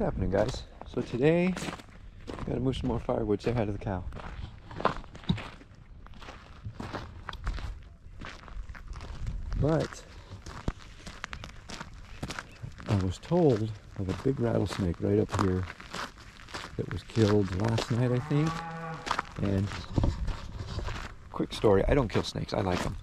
happening, guys? So today, gotta move some more firewood. Say hi to the cow. But I was told of a big rattlesnake right up here that was killed last night, I think. And quick story, I don't kill snakes, I like them.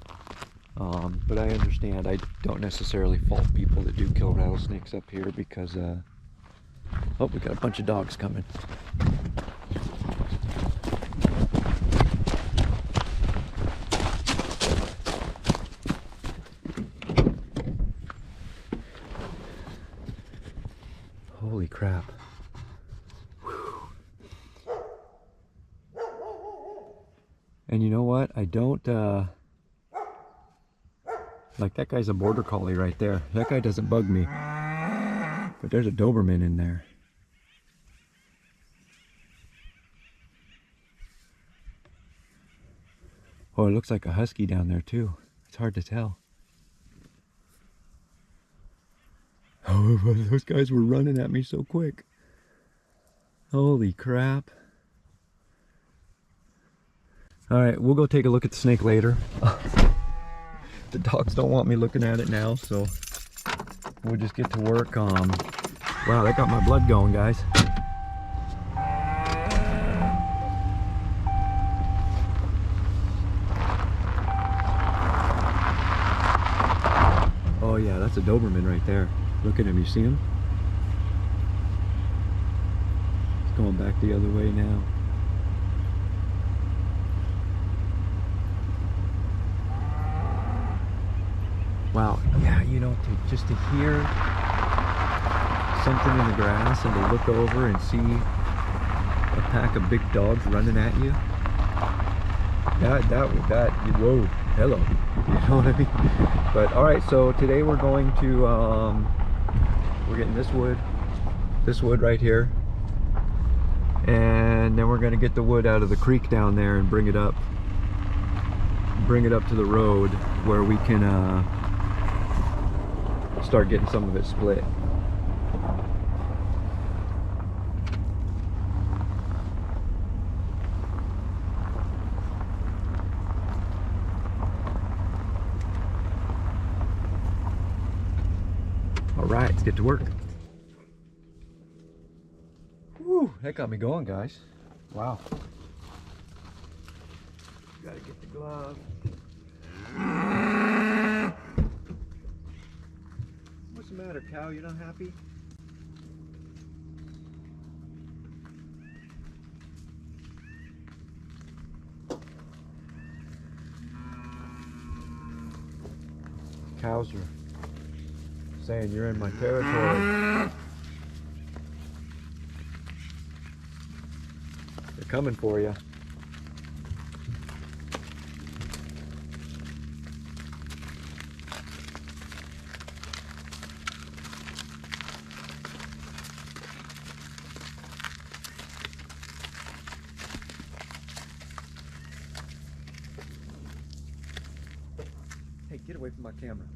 But I understand, I don't necessarily fault people that do kill rattlesnakes up here because, oh, we got a bunch of dogs coming. Holy crap. Whew. And you know what? I don't, like that guy's a border collie right there. That guy doesn't bug me. But there's a Doberman in there. Oh, it looks like a husky down there too. It's hard to tell. Oh, those guys were running at me so quick. Holy crap. All right, we'll go take a look at the snake later. The dogs don't want me looking at it now, so we'll just get to work. Wow, that got my blood going, guys. Oh yeah, that's a Doberman right there. Look at him, you see him? He's going back the other way now. Wow, yeah, you know, just to hear something in the grass and to look over and see a pack of big dogs running at you. Whoa, hello. You know what I mean? But all right, so today we're going to, we're getting this wood right here. And then we're gonna get the wood out of the creek down there and bring it up to the road where we can, start getting some of it split. All right, let's get to work. Whew, that got me going, guys. Wow. Gotta get the glove. What's the matter, cow? You're not happy? Cows are saying you're in my territory. They're coming for you. Hey, get away from my camera.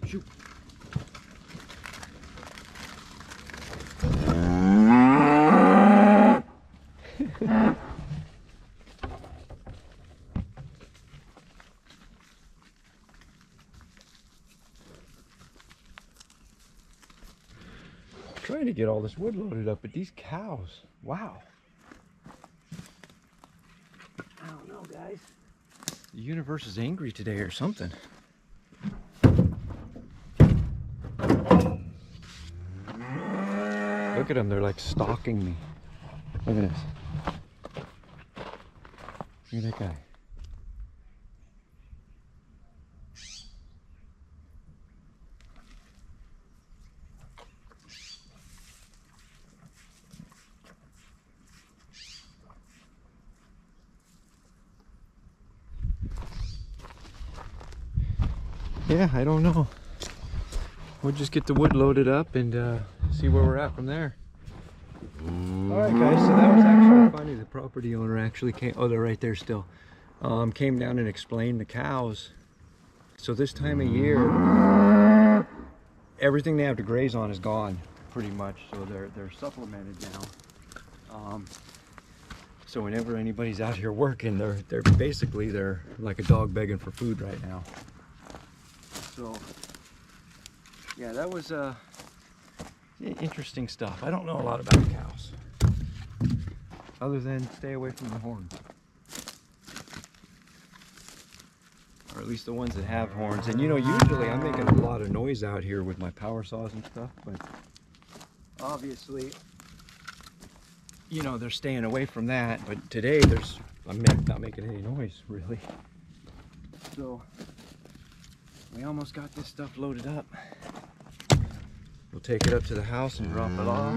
Shoot. Trying to get all this wood loaded up, but these cows, wow. I don't know, guys. The universe is angry today or something. Look at them, they're like stalking me. Look at this. Look at that guy. Yeah, I don't know. We'll just get the wood loaded up and see where we're at from there. Alright guys, so that was actually funny. The property owner actually came, oh, they're right there still, came down and explained the cows. So this time of year, everything they have to graze on is gone, pretty much. So they're supplemented now. So whenever anybody's out here working, they're basically like a dog begging for food right now. So yeah, that was interesting stuff. I don't know a lot about cows, other than stay away from the horns. Or at least the ones that have horns. And you know, usually I'm making a lot of noise out here with my power saws and stuff, but obviously, you know, they're staying away from that. But today I'm not making any noise, really. So we almost got this stuff loaded up. We'll take it up to the house and drop it off.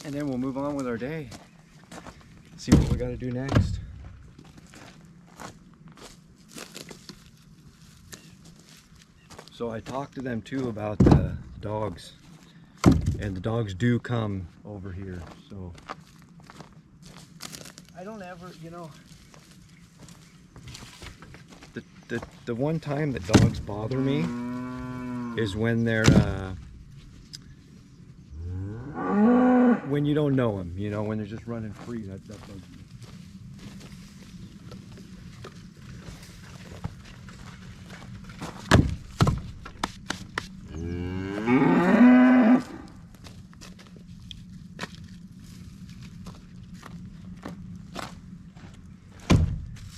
And then we'll move on with our day. See what we got to do next. So I talked to them too about the dogs. And the dogs do come over here. So I don't ever, you know, the one time that dogs bother me is when they're when you don't know them, you know, when they're just running free. That bugs me.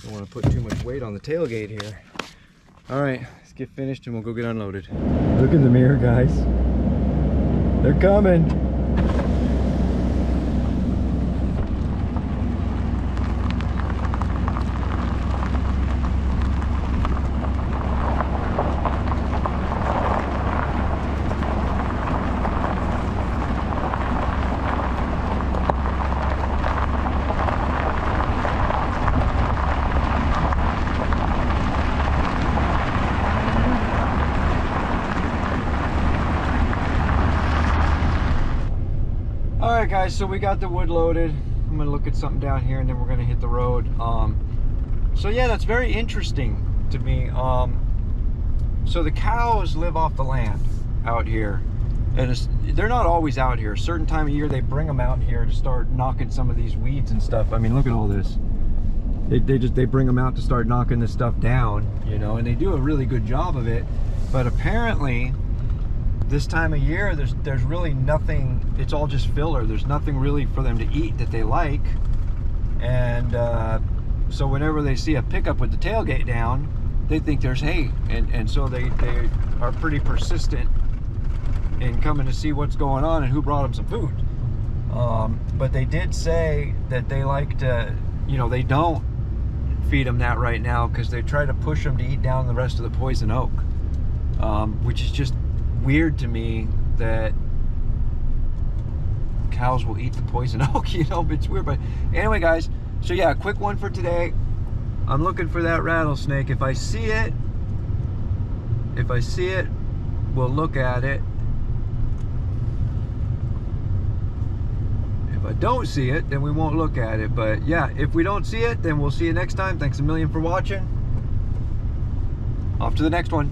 Don't want to put too much weight on the tailgate here. All right, let's get finished and we'll go get unloaded. Look in the mirror, guys. They're coming. Alright guys, so we got the wood loaded. I'm gonna look at something down here and then we're gonna hit the road. So yeah, that's very interesting to me. So the cows live off the land out here, and they're not always out here. A certain time of year they bring them out here to start knocking some of these weeds and stuff. I mean, look at all this. They bring them out to start knocking this stuff down, you know, and they do a really good job of it. But apparently this time of year there's really nothing. It's all just filler. There's nothing really for them to eat that they like. And so whenever they see a pickup with the tailgate down, they think there's hay, and so they are pretty persistent in coming to see what's going on and who brought them some food. But they did say that they like to, you know, they don't feed them that right now because they try to push them to eat down the rest of the poison oak, which is just weird to me that cows will eat the poison oak, you know. But it's weird. But anyway guys, so yeah, quick one for today. I'm looking for that rattlesnake. If I see it, we'll look at it. If I don't see it, then we won't look at it. But yeah, if we don't see it, then we'll see you next time. Thanks a million for watching. Off to the next one.